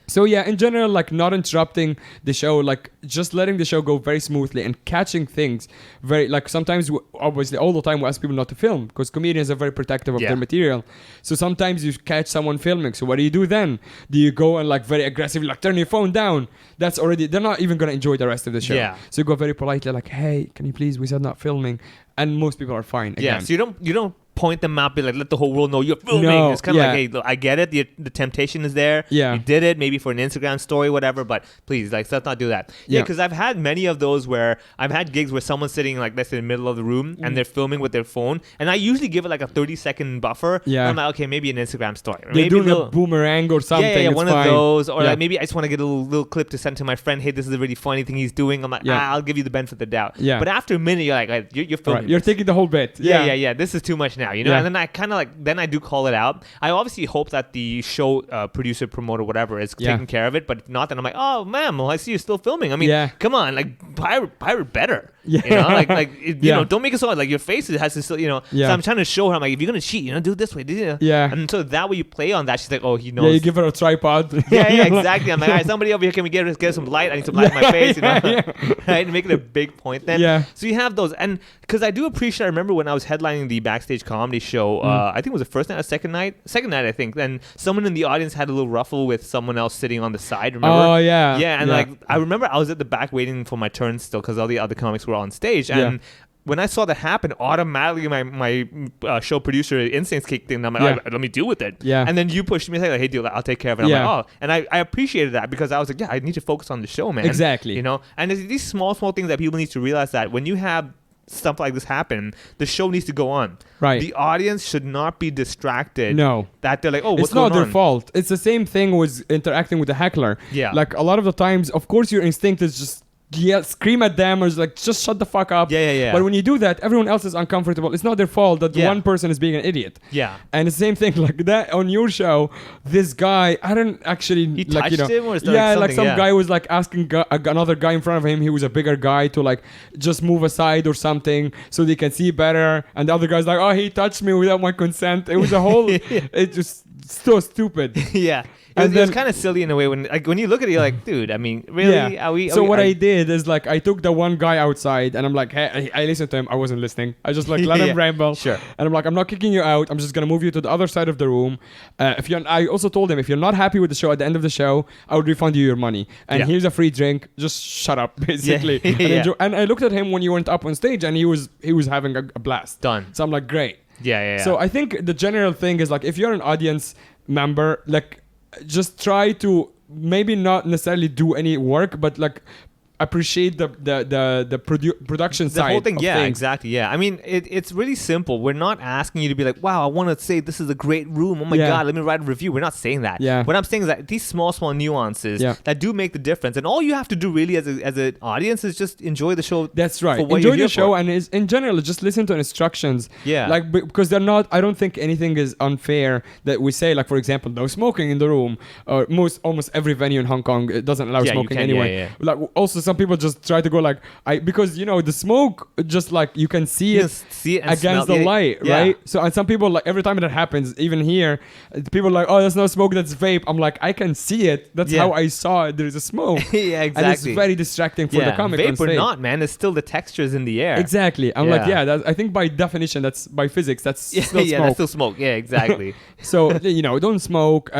So in general, like, not interrupting the show, like, just letting the show go very smoothly and catching things very, like, sometimes, obviously, all the time we ask people not to film because comedians are very protective of their material. So sometimes you catch someone filming. So what do you do then? Do you go and, like, very aggressively, like, turn your phone down? That's already, they're not even going to enjoy the rest of the show. So you go very politely, like, hey, can you please, we said not filming. And most people are fine. Again. So you don't point them out, be like, let the whole world know you're filming. No, it's kind of like, hey, look, I get it. The temptation is there. You did it maybe for an Instagram story, whatever, but please, like, let's not do that. Because I've had many of those where I've had gigs where someone's sitting, like, let's say in the middle of the room and they're filming with their phone, and I usually give it like a 30-second buffer. I'm like, okay, maybe an Instagram story. Or they're maybe doing a boomerang or something. One of those. Or like, maybe I just want to get a little clip to send to my friend. Hey, this is a really funny thing he's doing. I'm like, I'll give you the benefit of the doubt. But after a minute, you're like, you're filming. You're taking the whole bit. This is too much now, you know? And then I kind of like, then I do call it out. I obviously hope that the show producer, promoter, whatever is taking care of it, but if not, then I'm like, oh, ma'am, well, I see you're still filming. I mean, come on, like, pirate better. You know, you know, don't make it so like your face has to still, you know. So I'm trying to show her, I'm like, if you're gonna cheat, you know, do it this way. And so that way you play on that, she's like, oh, he knows. You give her a tripod. Exactly. I'm like, all right, somebody over here, can we get some light? I need some light in my face, you know, right? And make it a big point then. So you have those, and because I do appreciate. I remember when I was headlining the backstage comedy show. I think it was the first night or second night, I think. Then someone in the audience had a little ruffle with someone else sitting on the side. Remember? Oh yeah. Yeah, and like I remember I was at the back waiting for my turn still because all the other comics were on stage and. When I saw that happen, automatically my show producer instincts kicked in. And I'm like, all right, let me deal with it. And then you pushed me and said, like, hey, dude, I'll take care of it. I'm like, oh. And I appreciated that because I was like, I need to focus on the show, man. Exactly. You know? And there's these small things that people need to realize that when you have stuff like this happen, the show needs to go on. Right. The audience should not be distracted. No. That they're like, oh, what's going on? It's not their fault. It's the same thing with interacting with the heckler. Like, a lot of the times, of course, your instinct is just scream at them or just shut the fuck up. But when you do that, everyone else is uncomfortable. It's not their fault that one person is being an idiot. And the same thing like that on your show. This guy, I don't actually he touched him or some guy was like asking another guy in front of him. He was a bigger guy to like just move aside or something so they can see better. And the other guy's like, oh, he touched me without my consent. It was a whole. It just so stupid. It was kind of silly in a way when you look at it, you're like, dude, I mean, really? I did is like I took the one guy outside and I'm like, hey, I listened to him. I wasn't listening. I just like let him ramble. Sure. And I'm like, I'm not kicking you out. I'm just gonna move you to the other side of the room. I also told him if you're not happy with the show at the end of the show, I would refund you your money. And here's a free drink. Just shut up, basically. And I looked at him when you went up on stage and he was having a blast. Done. So I'm like, great. So I think the general thing is like if you're an audience member, like just try to maybe not necessarily do any work, but like appreciate the production side. The whole thing, of yeah, things. exactly, yeah. I mean, it's really simple. We're not asking you to be like, wow, I want to say this is a great room. Oh my God, let me write a review. We're not saying that. Yeah. What I'm saying is that these small nuances that do make the difference, and all you have to do really as an audience is just enjoy the show. That's right. For what Enjoy you're here the show, for. and in general, just listen to instructions. Yeah. Like because they're not. I don't think anything is unfair that we say. Like for example, no smoking in the room. Or almost every venue in Hong Kong it doesn't allow smoking anyway. Yeah. Like also some people just try to go like because the smoke just like you can see it against the light, right? So and some people like every time that happens, even here, people are like, oh, there's no smoke, that's vape. I'm like, I can see it. That's how I saw it. There's a smoke. Yeah, exactly. And it's very distracting for the comic. Vape or not, man, it's still the textures in the air. Exactly. I'm like, I think by definition, that's by physics, that's still smoke. Yeah, that's still smoke. Yeah, exactly. So don't smoke.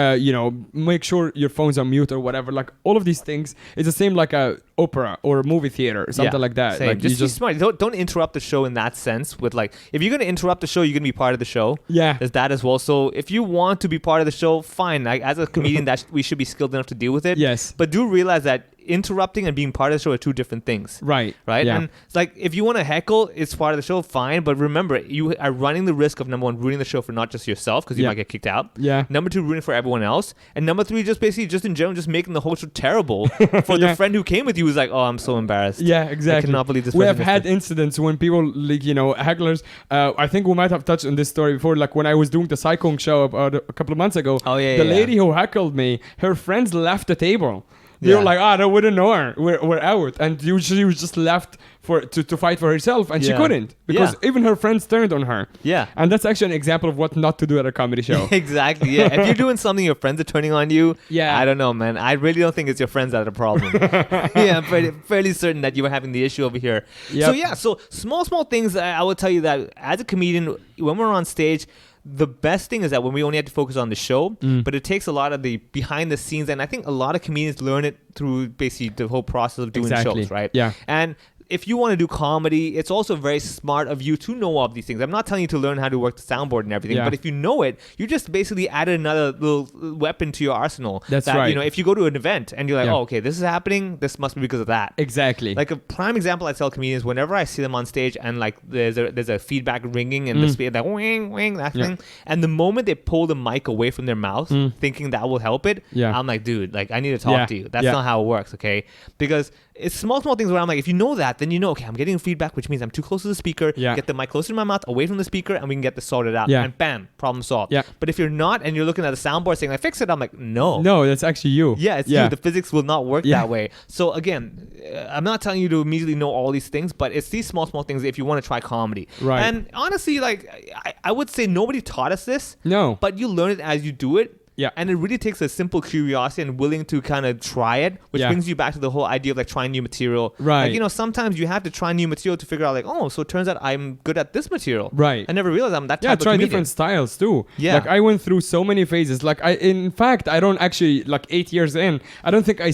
Make sure your phone's on mute or whatever. Like all of these things, it's the same like a opera or a movie theater or something like that. Same. Like just be smart. Don't interrupt the show in that sense. With like, if you're gonna interrupt the show, you're gonna be part of the show. Yeah, there's that as well. So if you want to be part of the show, fine. Like as a comedian, that we should be skilled enough to deal with it. Yes, but do realize that interrupting and being part of the show are two different things. Right. Yeah. And it's like if you want to heckle, it's part of the show, fine. But remember, you are running the risk of number one, ruining the show for not just yourself because you might get kicked out. Yeah. Number two, ruining for everyone else. And number three, just in general, just making the whole show terrible for the friend who came with you who's like, oh, I'm so embarrassed. Yeah, exactly. I cannot believe this. We have had incidents when people like hecklers. I think we might have touched on this story before. Like when I was doing the Saikong show about a couple of months ago. Oh yeah. The lady who heckled me, her friends left the table. They were like, I wouldn't know her. We're out. And she was just left to fight for herself. And she couldn't. Because even her friends turned on her. Yeah. And that's actually an example of what not to do at a comedy show. Exactly. Yeah. If you're doing something, your friends are turning on you. Yeah. I don't know, man. I really don't think it's your friends that are the problem. Yeah. I'm fairly certain that you were having the issue over here. Yep. So small things. I will tell you that as a comedian, when we're on stage, the best thing is that when we only have to focus on the show, but it takes a lot of the behind the scenes, and I think a lot of comedians learn it through basically the whole process of doing shows, right? Yeah. And if you want to do comedy, it's also very smart of you to know all of these things. I'm not telling you to learn how to work the soundboard and everything, but if you know it, you just basically added another little weapon to your arsenal. That's right. If you go to an event and you're like, oh, okay, this is happening, this must be because of that. Exactly. Like a prime example I tell comedians, whenever I see them on stage and like there's a feedback ringing and the speed, that wing, wing, that thing, and the moment they pull the mic away from their mouth, thinking that will help it, I'm like, dude, like I need to talk to you. That's not how it works, okay? Because it's small things where I'm like, if you know that, then you know, okay, I'm getting feedback, which means I'm too close to the speaker. Get the mic closer to my mouth, away from the speaker, and we can get this sorted out. And bam, problem solved. But if you're not, and you're looking at the soundboard saying, like, fix it, I'm like, no. No, that's actually you. Yeah, it's you. The physics will not work that way. So again, I'm not telling you to immediately know all these things, but it's these small things if you want to try comedy. Right. And honestly, like, I would say nobody taught us this. No. But you learn it as you do it. Yeah. And it really takes a simple curiosity and willing to kind of try it, which brings you back to the whole idea of like trying new material. Right. Like, sometimes you have to try new material to figure out like, oh, so it turns out I'm good at this material. Right. I never realized I'm that type of comedian. Yeah, try different styles too. Yeah. Like I went through so many phases. Like in fact, I don't actually, like 8 years in, I don't think I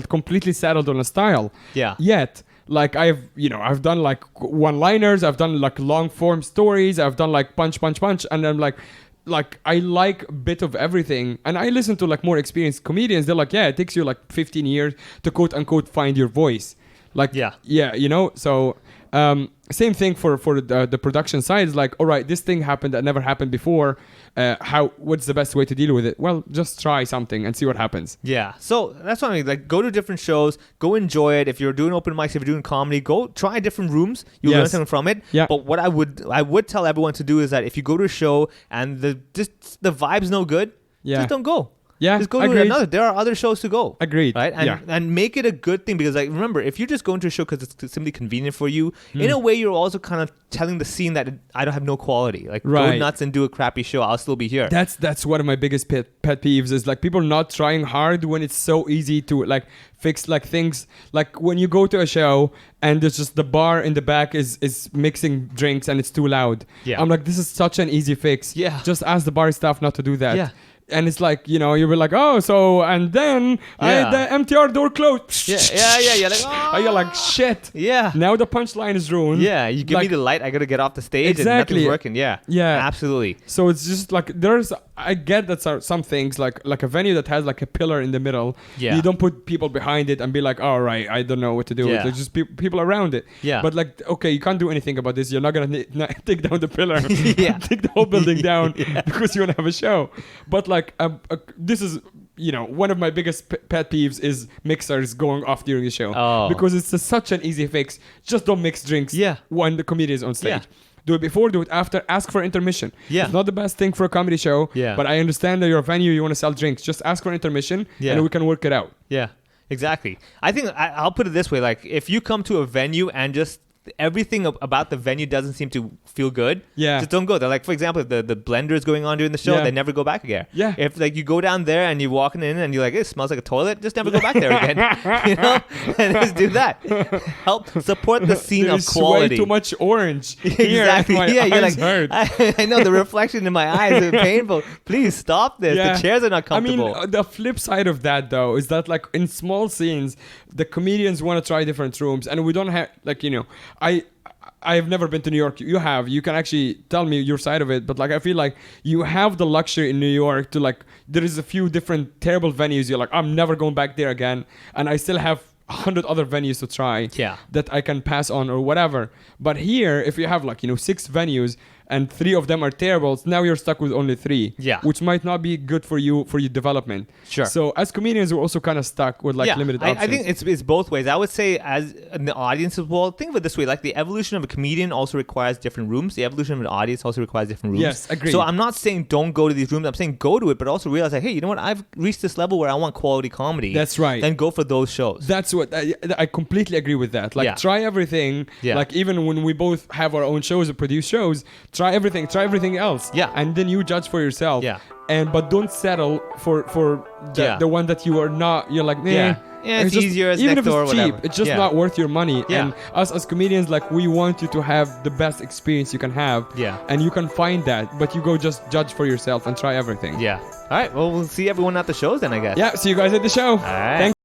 completely settled on a style. Yeah. Yet. Like I've done like one-liners, I've done like long form stories, I've done like punch, and I'm like I like a bit of everything. And I listen to like more experienced comedians. They're like, it takes you like 15 years to quote unquote find your voice. Like, so same thing for the production side. Is like, all right, this thing happened that never happened before. What's the best way to deal with it? Well, just try something and see what happens. Yeah. So that's what I mean. Like, go to different shows, go enjoy it. If you're doing open mics, if you're doing comedy, go try different rooms. You'll learn something from it. Yeah. But what I would tell everyone to do is that if you go to a show and the vibe's no good, just don't go. Yeah, just go to another. There are other shows to go. Agreed. Right? And make it a good thing, because like remember, if you just go into a show because it's simply convenient for you, in a way you're also kind of telling the scene that I don't have no quality. Like go nuts and do a crappy show. I'll still be here. That's one of my biggest pet peeves is like people not trying hard when it's so easy to like fix like things. Like when you go to a show and there's just the bar in the back is mixing drinks and it's too loud. Yeah. I'm like, this is such an easy fix. Yeah. Just ask the bar staff not to do that. Yeah. And it's like, you were like, oh, so, and then the MTR door closed. Yeah. You're like, oh. You're like, shit. Yeah. Now the punchline is ruined. Yeah. You give me the light, I got to get off the stage and nothing's working. Yeah. Yeah. Absolutely. So it's just like, I get that some things like a venue that has like a pillar in the middle. Yeah. You don't put people behind it and be like, all right, I don't know what to do. Yeah. There's just people around it. Yeah. But like, okay, you can't do anything about this. You're not gonna take down the pillar, yeah. take the whole building down because you want to have a show. But like, this is. One of my biggest pet peeves is mixers going off during the show because it's such an easy fix. Just don't mix drinks when the comedian is on stage. Yeah. Do it before, do it after. Ask for intermission. Yeah. It's not the best thing for a comedy show, yeah. but I understand that you're a venue, you want to sell drinks. Just ask for intermission and we can work it out. Yeah, exactly. I think I'll put it this way. Like, if you come to a venue and just everything about the venue doesn't seem to feel good, just don't go there. Like, for example, if the blender is going on during the show, they never go back again. Yeah. If like you go down there and you're walking in and you're like, it smells like a toilet, just never go back there again. And just do that. Help support the scene of quality. Way too much orange. Exactly. You're like, I know the reflection in my eyes is painful. Please stop this. The chairs are not comfortable. I mean, the flip side of that though is that like in small scenes, the comedians want to try different rooms, and we don't have I've never been to New York. You have. You can actually tell me your side of it. But like, I feel like you have the luxury in New York to like, there is a few different terrible venues. You're like, I'm never going back there again. And I still have 100 other venues to try that I can pass on or whatever. But here, if you have like, 6 venues and 3 of them are terrible, so now you're stuck with only 3. Yeah. Which might not be good for your development. Sure. So as comedians, we're also kind of stuck with like limited options. I think it's both ways. I would say as in the audience as well, think of it this way, like the evolution of a comedian also requires different rooms. The evolution of an audience also requires different rooms. Yes, agreed. So I'm not saying don't go to these rooms. I'm saying go to it, but also realize like, hey, you know what? I've reached this level where I want quality comedy. That's right. Then go for those shows. That's what I completely agree with that. Like try everything. Yeah. Like even when we both have our own shows or produce shows, try everything else. Yeah. And then you judge for yourself. Yeah. But don't settle for the one that you are not. You're like, nah. Yeah, it's easier as even next if door it's or cheap, whatever. it's just not worth your money. Yeah. And us as comedians, like we want you to have the best experience you can have. Yeah. And you can find that, but you go just judge for yourself and try everything. Yeah. All right. Well, we'll see everyone at the shows then, I guess. Yeah. See you guys at the show. All right. Thanks.